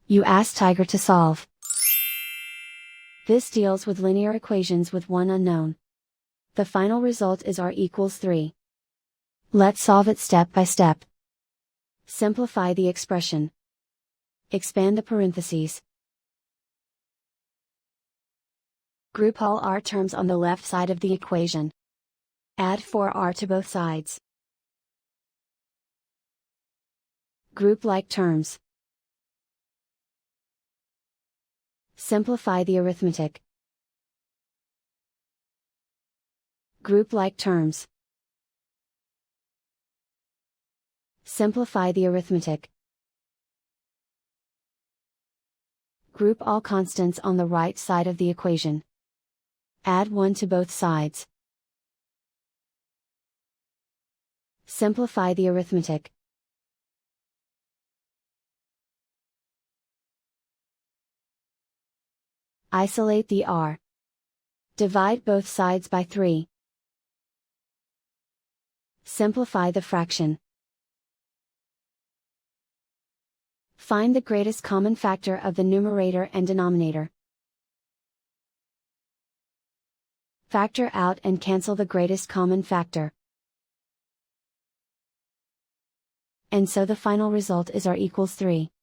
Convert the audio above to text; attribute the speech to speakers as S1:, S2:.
S1: You ask Tiger to solve. This deals with linear equations with one unknown. The final result is r equals 3. Let's solve it step by step. Simplify the expression. Expand the parentheses. Group all r terms on the left side of the equation. Add 4r to both sides. Group like terms. Simplify the arithmetic. Group like terms. Simplify the arithmetic. Group all constants on the right side of the equation. Add 1 to both sides. Simplify the arithmetic. Isolate the r. Divide both sides by 3. Simplify the fraction. Find the greatest common factor of the numerator and denominator. Factor out and cancel the greatest common factor. And so the final result is r equals 3.